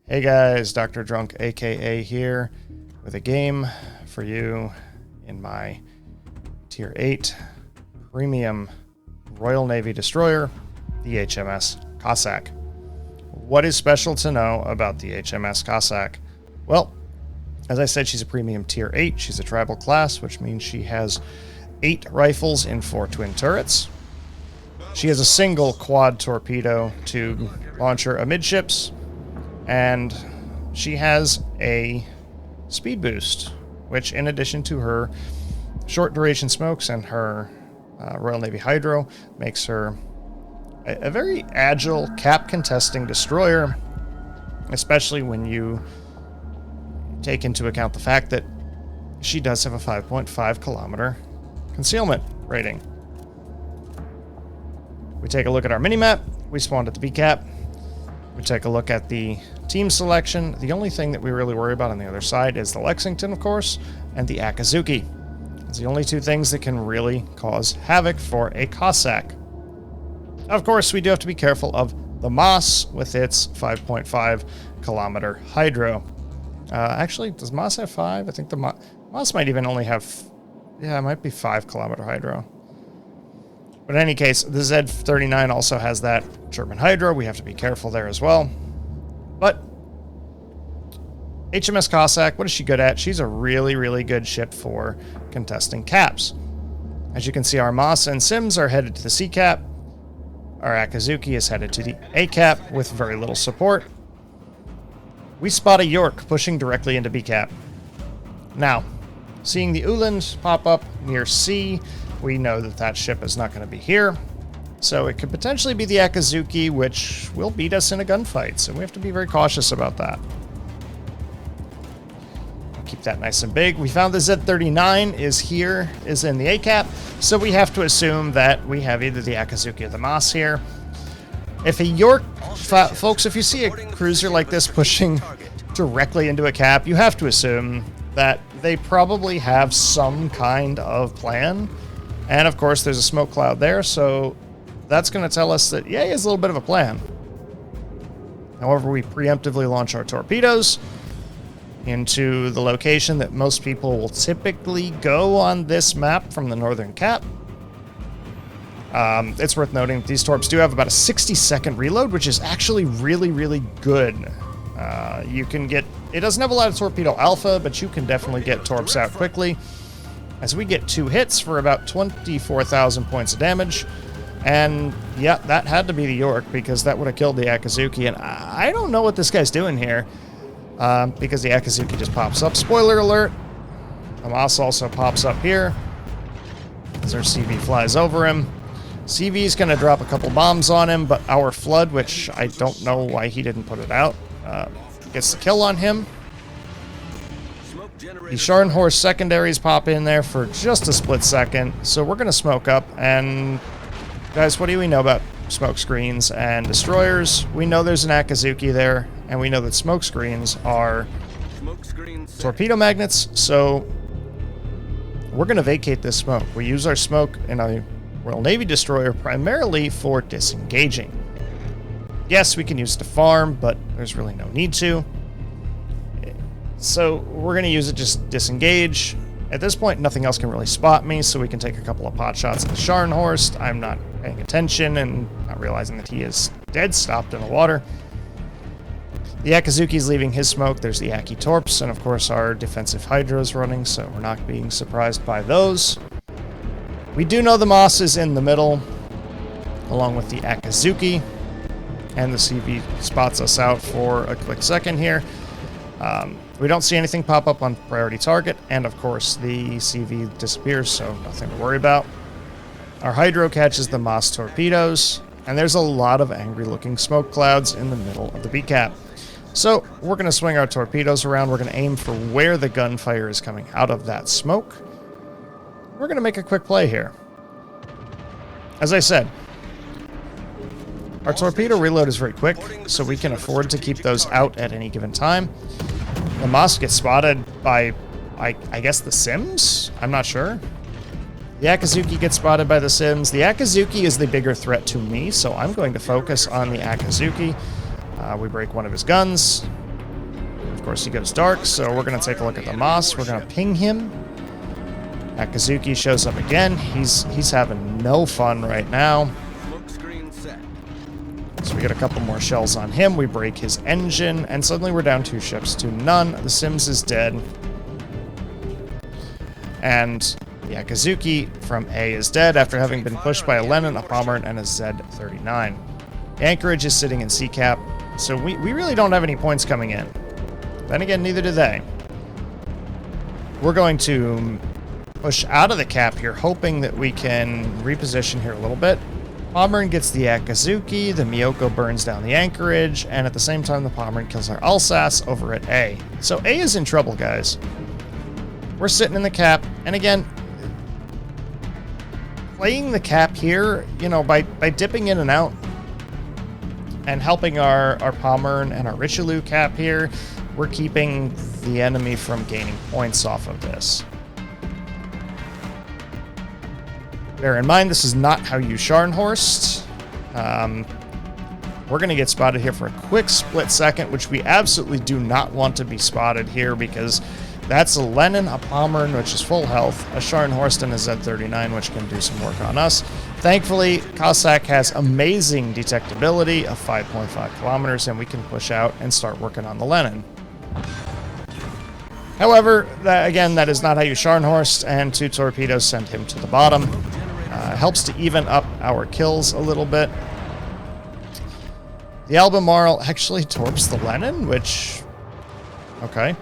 Hey guys, Dr. Drunk aka here with a game for you in my Tier 8 Premium Royal Navy Destroyer, the HMS Cossack. What is special to know about the HMS Cossack? Well, as I said, she's a Premium Tier 8. She's a tribal class, which means she has 8 rifles in 4 twin turrets. She has a single quad torpedo tube launcher amidships, and she has a speed boost, which in addition to her short duration smokes and her Royal Navy Hydro, makes her a very agile cap contesting destroyer, especially when you take into account the fact that she does have a 5.5 kilometer concealment rating. We take a look at our mini-map. We spawned at the B-cap. We take a look at the team selection. The only thing that we really worry about on the other side is the Lexington, of course, and the Akazuki. It's the only two things that can really cause havoc for a Cossack. Of course, we do have to be careful of the Moss with its 5.5 kilometer Hydro. Actually, does Moss have 5? I think the Moss might even only have... Yeah, it might be 5 kilometer Hydro. But in any case, the Z39 also has that German Hydro. We have to be careful there as well. But HMS Cossack, what is she good at? She's a really, really good ship for contesting caps. As you can see, our Moss and Sims are headed to the C cap. Our Akazuki is headed to the A cap with very little support. We spot a York pushing directly into B cap. Now, seeing the Uland pop up near C, we know that that ship is not going to be here. So it could potentially be the Akazuki, which will beat us in a gunfight. So we have to be very cautious about that. Keep that nice and big. We found the Z39 is in the A cap. So we have to assume that we have either the Akazuki or the Moss here. If a York, folks, if you see a cruiser like this pushing directly into a cap, you have to assume that they probably have some kind of plan. And of course, there's a smoke cloud there, so that's going to tell us that, yeah, he has a little bit of a plan. However, we preemptively launch our torpedoes into the location that most people will typically go on this map from the northern cap. It's worth noting that these torps do have about a 60-second reload, which is actually really, really good. You can get... It doesn't have a lot of torpedo alpha, but you can definitely get torps out quickly. As we get 2 hits for about 24,000 points of damage. And yeah, that had to be the York, because that would have killed the Akazuki. And I don't know what this guy's doing here, because the Akazuki just pops up. Spoiler alert, Hamas also pops up here as our CV flies over him. CV is going to drop a couple bombs on him, but our Flood, which I don't know why he didn't put it out, gets the kill on him. The Scharnhorst secondaries pop in there for just a split second, so we're going to smoke up. And guys, what do we know about smoke screens and destroyers? We know there's an Akazuki there, and we know that smoke screens are torpedo magnets, so we're going to vacate this smoke. We use our smoke in a Royal Navy destroyer primarily for disengaging. Yes, we can use it to farm, but there's really no need to. So we're going to use it just disengage. At this point, nothing else can really spot me, so we can take a couple of pot shots at the Scharnhorst. I'm not paying attention and not realizing that he is dead, stopped in the water. The Akazuki's leaving his smoke. There's the Aki Torps, and of course our defensive Hydro's running, so we're not being surprised by those. We do know the Moss is in the middle, along with the Akazuki, and the CV spots us out for a quick second here. We don't see anything pop up on priority target, and of course the CV disappears, so nothing to worry about. Our Hydro catches the Moss torpedoes, and there's a lot of angry-looking smoke clouds in the middle of the B-cap. So we're going to swing our torpedoes around. We're going to aim for where the gunfire is coming out of that smoke. We're going to make a quick play here. As I said, our torpedo reload is very quick, so we can afford to keep those out at any given time. The Moss gets spotted by, I guess, the Sims? I'm not sure. The Akazuki gets spotted by the Sims. The Akazuki is the bigger threat to me, so I'm going to focus on the Akazuki. We break one of his guns. course, he goes dark, so we're going to take a look at the Moss. We're going to ping him. Akazuki shows up again. He's having no fun right now. So we get a couple more shells on him. We break his engine, and suddenly we're down 2 ships to none. The Sims is dead. And the Akazuki from A is dead after having been pushed by a Lenin, a Pommern, and a Z-39. The anchorage is sitting in C cap, so we really don't have any points coming in. Then again, neither do they. We're going to push out of the cap here, hoping that we can reposition here a little bit. Pommern gets the Akazuki, the Miyoko burns down the anchorage, and at the same time the Pommern kills our Alsace over at A. So A is in trouble, guys. We're sitting in the cap, and again, playing the cap here, you know, by dipping in and out and helping our Pommern and our Richelieu cap here, we're keeping the enemy from gaining points off of this. Bear in mind, this is not how you Scharnhorst. We're going to get spotted here for a quick split second, which we absolutely do not want to be spotted here because that's a Lenin, a Pommern, which is full health, a Scharnhorst, and a Z-39, which can do some work on us. Thankfully, Cossack has amazing detectability of 5.5 kilometers, and we can push out and start working on the Lenin. However, again, that is not how you Scharnhorst, and 2 torpedoes send him to the bottom. Helps to even up our kills a little bit. The Albemarle actually torps the Lenin, which... okay.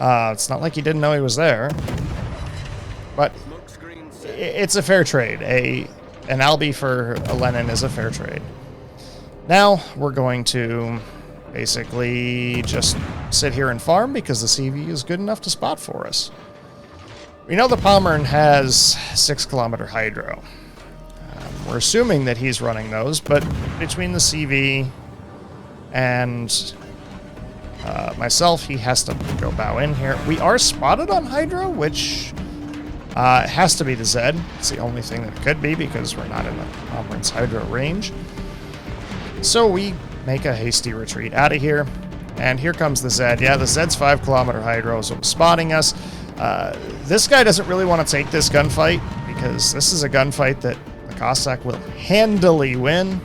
It's not like he didn't know he was there. But it's a fair trade. An Albi for a Lenin is a fair trade. Now, we're going to basically just sit here and farm because the CV is good enough to spot for us. We know the Pommern has 6-kilometer hydro. We're assuming that he's running those, but between the CV and myself, he has to go bow in here. We are spotted on hydro, which has to be the Z. It's the only thing that it could be because we're not in the Pommern's hydro range. So we make a hasty retreat out of here. And here comes the Z. Yeah, the Z's 5-kilometer hydro, so spotting us. This guy doesn't really want to take this gunfight because this is a gunfight that the Cossack will handily win.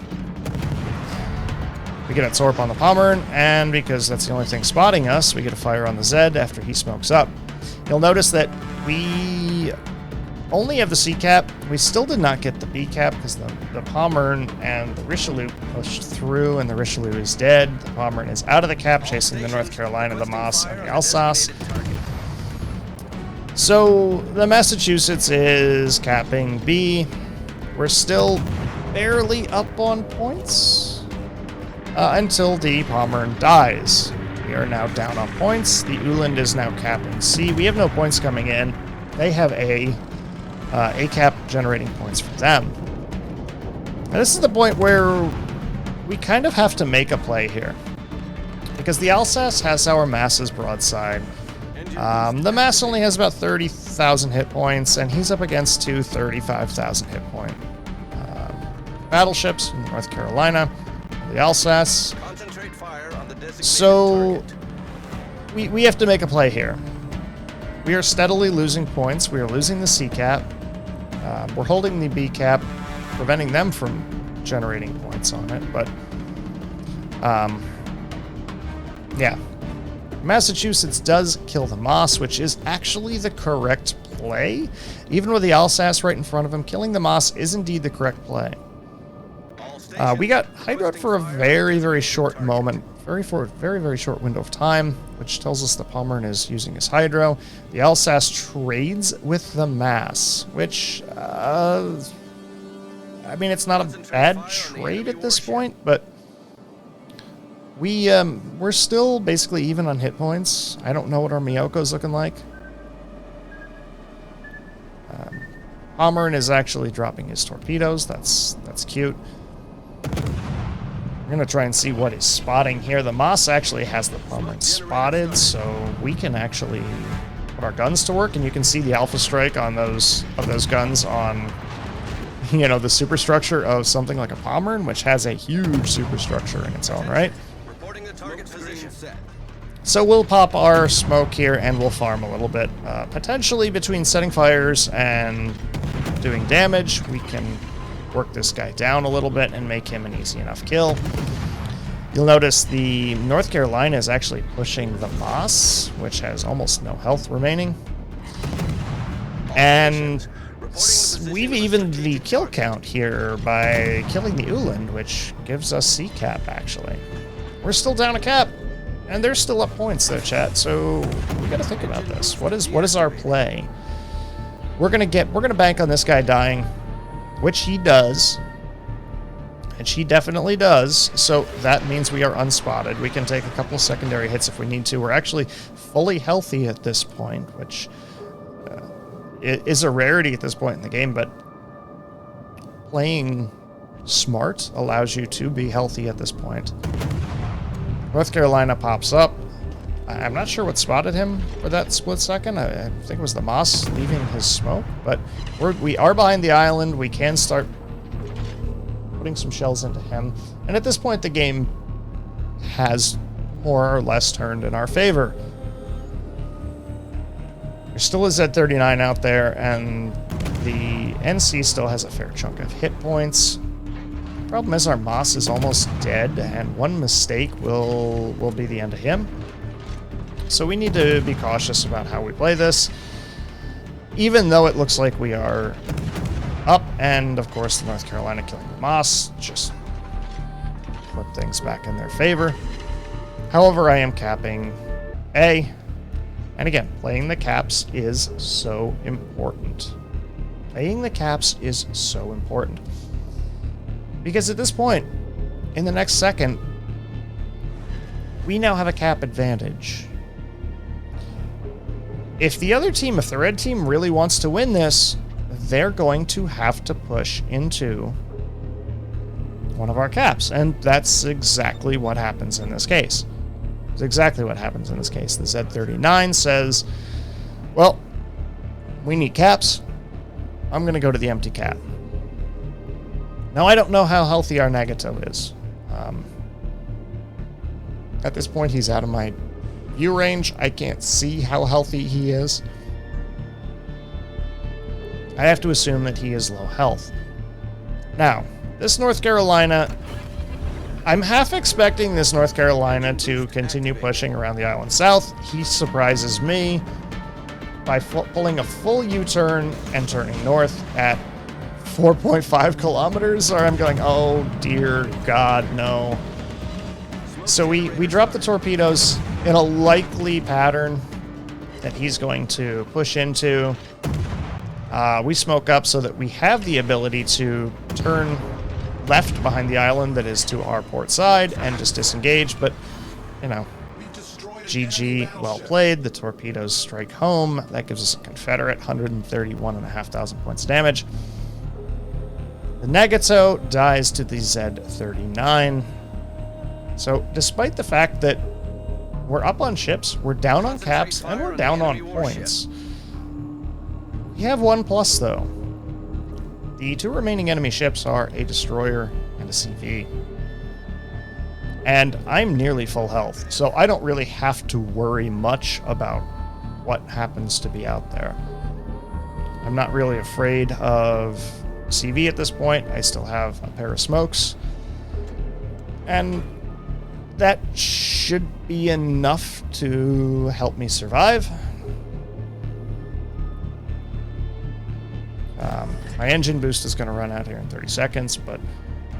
We get a torp on the Pommern, and because that's the only thing spotting us, we get a fire on the Z after he smokes up. You'll notice that we only have the C cap. We still did not get the B cap because the Pommern and the Richelieu pushed through, and the Richelieu is dead. The Pommern is out of the cap, chasing the North Carolina, the Moss, and the Alsace. So the Massachusetts is capping B. We're still barely up on points until the Pommern dies. We are now down on points. The Uland is now capping C. We have no points coming in. They have A cap generating points for them. Now this is the point where we kind of have to make a play here, because the Alsace has our Mass's broadside. The Mass only has about 30,000 hit points, and he's up against 2 35,000 hit point battleships in North Carolina, the Alsace. So we have to make a play here. We are steadily losing points. We are losing the C cap. We're holding the B cap, preventing them from generating points on it, but yeah. Massachusetts does kill the Moss, which is actually the correct play. Even with the Alsace right in front of him, killing the Moss is indeed the correct play. We got hydroed for a very, very short moment. Very short window of time, which tells us the Pommern is using his hydro. The Alsace trades with the Mass, which, I mean, it's not a bad trade at this point, but we're still basically even on hit points. I don't know what our Miyoko's looking like. Pommern is actually dropping his torpedoes. That's cute. We're going to try and see what is spotting here. The Moss actually has the Pommern spotted, so we can actually put our guns to work, and you can see the alpha strike on those guns on, you know, the superstructure of something like a Pommern, which has a huge superstructure in its own right. So we'll pop our smoke here and we'll farm a little bit. Potentially between setting fires and doing damage, we can work this guy down a little bit and make him an easy enough kill. You'll notice the North Carolina is actually pushing the Moss, which has almost no health remaining. And we've evened the kill count here by killing the Uland, which gives us C cap, actually. We're still down a cap, and they're still up points, though, chat, so we gotta think about this. What is our play? We're gonna bank on this guy dying, which he does. And she definitely does, so that means we are unspotted. We can take a couple secondary hits if we need to. We're actually fully healthy at this point, which is a rarity at this point in the game, but playing smart allows you to be healthy at this point. North Carolina pops up. I'm not sure what spotted him for that split second. I think it was the Moss leaving his smoke, but we are behind the island. We can start putting some shells into him. And at this point, the game has more or less turned in our favor. There still is Z39 out there, and the NC still has a fair chunk of hit points. Problem is our Moss is almost dead, and one mistake will be the end of him. So we need to be cautious about how we play this, even though it looks like we are up, and of course the North Carolina killing the Moss just put things back in their favor. However, I am capping A, and again, playing the caps is so important. Playing the caps is so important. Because at this point, in the next second, we now have a cap advantage. If the other team, if the red team really wants to win this, they're going to have to push into one of our caps. And that's exactly what happens in this case. It's exactly what happens in this case. The Z39 says, well, we need caps. I'm going to go to the empty cap. Now, I don't know how healthy our Nagato is. At this point, he's out of my view range. I can't see how healthy he is. I have to assume that he is low health. Now, this North Carolina, I'm half expecting this North Carolina to continue pushing around the island south. He surprises me by pulling a full U-turn and turning north at 4.5 kilometers, or I'm going, oh dear God, no. So we drop the torpedoes in a likely pattern that he's going to push into. We smoke up so that we have the ability to turn left behind the island that is to our port side and just disengage, but, you know, GG, well played. The torpedoes strike home. That gives us a Confederate 131,500 points of damage. The Nagato dies to the Z39. So, despite the fact that we're up on ships, we're down on caps, and we're down on points, we have one plus, though. The two remaining enemy ships are a destroyer and a CV. And I'm nearly full health, so I don't really have to worry much about what happens to be out there. I'm not really afraid of CV at this point. I still have a pair of smokes. And that should be enough to help me survive. My engine boost is going to run out here in 30 seconds, but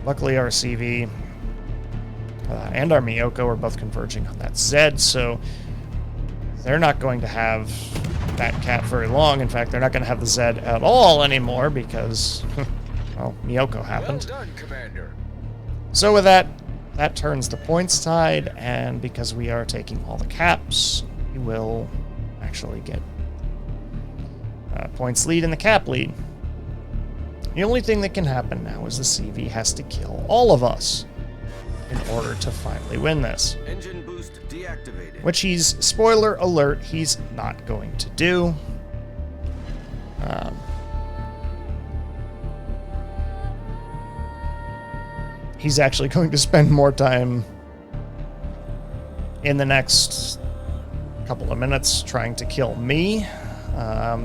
luckily our CV and our Miyoko are both converging on that Z, so they're not going to have that cat very long. In fact, they're not going to have the Z at all anymore because, well, Miyoko happened. Well done, Commander. So with that, that turns the points tide, and because we are taking all the caps, we will actually get points lead in the cap lead. The only thing that can happen now is the CV has to kill all of us in order to finally win this. Engine boost deactivated. Which he's, spoiler alert, he's not going to do. He's actually going to spend more time in the next couple of minutes trying to kill me.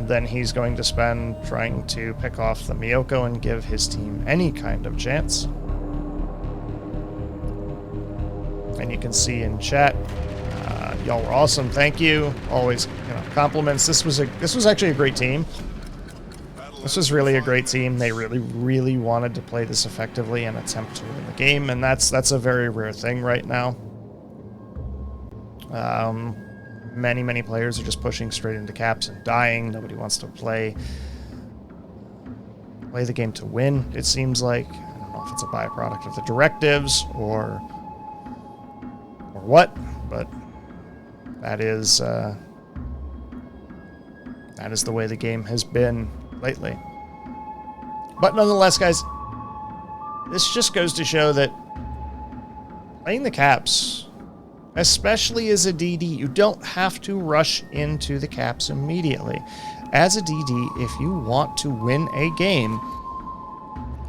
Then he's going to spend trying to pick off the Miyoko and give his team any kind of chance. And you can see in chat, y'all were awesome. Thank you. Always, compliments. This was actually a great team. This was really a great team. They really, really wanted to play this effectively and attempt to win the game, and that's a very rare thing right now. Many players are just pushing straight into caps and dying. Nobody wants to play the game to win, it seems like. I don't know if it's a byproduct of the directives or what, but that is the way the game has been lately. But nonetheless, guys, this just goes to show that playing the caps, especially as a DD, you don't have to rush into the caps immediately. As a DD, if you want to win a game,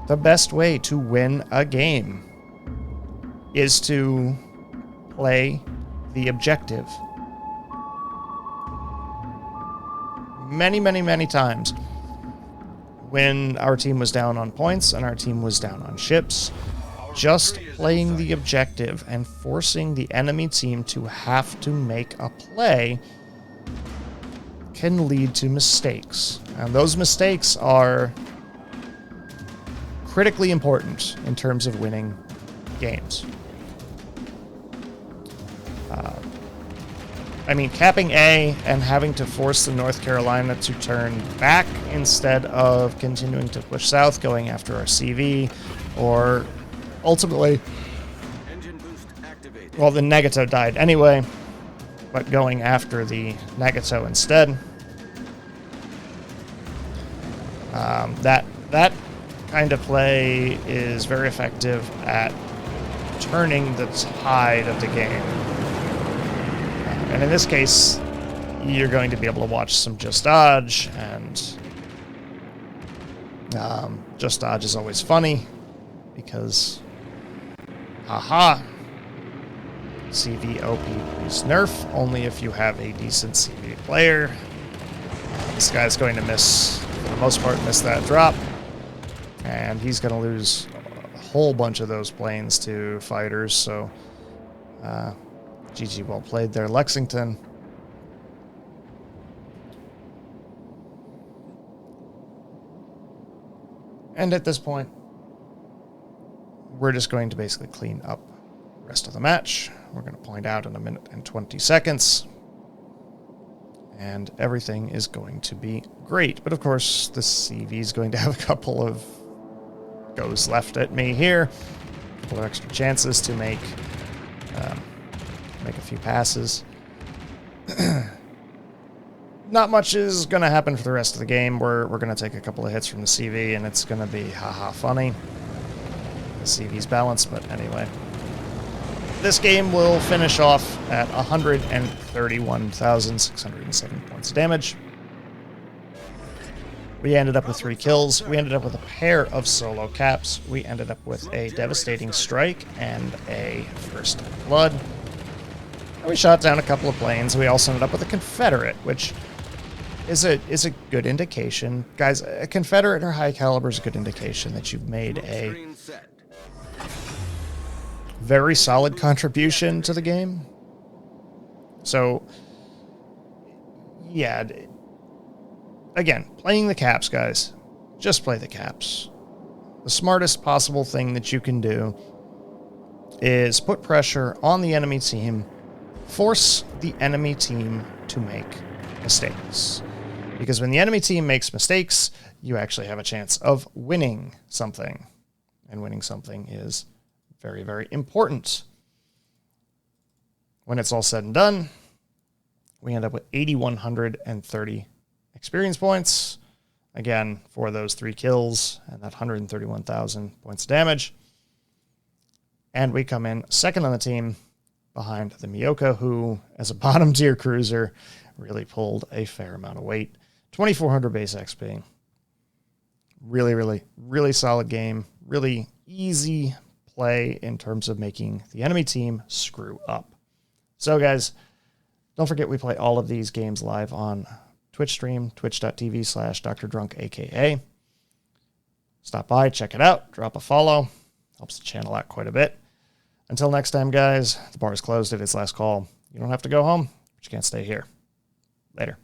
the best way to win a game is to play the objective. Many times when our team was down on points and our team was down on ships, just playing the objective and forcing the enemy team to have to make a play can lead to mistakes. And those mistakes are critically important in terms of winning games. Capping A and having to force the North Carolina to turn back instead of continuing to push south, going after our CV, or ultimately, Engine boost activated. well, the Nagato died anyway, but going after the Nagato instead. That kind of play is very effective at turning the tide of the game. And in this case, you're going to be able to watch some Just Dodge, and Just Dodge is always funny because, haha, CV OP is nerf, only if you have a decent CV player. This guy's going to miss, for the most part, miss that drop, and he's going to lose a whole bunch of those planes to fighters, so GG, well played there, Lexington. And at this point, we're just going to basically clean up the rest of the match. We're going to point out in 1 minute and 20 seconds. And everything is going to be great. But of course, the CV is going to have a couple of goes left at me here. A couple of extra chances to make a few passes. Not much is going to happen for the rest of the game. We're going to take a couple of hits from the CV, and it's going to be haha funny. The CV's balanced, but anyway. This game will finish off at 131,607 points of damage. We ended up with 3 kills. We ended up with a pair of solo caps. We ended up with a devastating strike and a first blood. And we shot down a couple of planes. We also ended up with a Confederate, which is a good indication. Guys, a Confederate or high caliber is a good indication that you've made a very solid contribution to the game. So, yeah. Again, playing the caps, guys. Just play the caps. The smartest possible thing that you can do is put pressure on the enemy team, force the enemy team to make mistakes. Because when the enemy team makes mistakes, you actually have a chance of winning something. And winning something is very, very important. When it's all said and done, we end up with 8,130 experience points. Again, for those 3 kills and that 131,000 points of damage. And we come in second on the team behind the Miyoko, who, as a bottom tier cruiser, really pulled a fair amount of weight. 2,400 base XP. Really solid game. Really easy play in terms of making the enemy team screw up. So, guys, Don't forget we play all of these games live on Twitch stream, twitch.tv/drdrunk, Stop by, check it out, drop a follow. Helps the channel out quite a bit. Until next time, guys, the bar is closed at its last call. You don't have to go home, but you can't stay here. Later.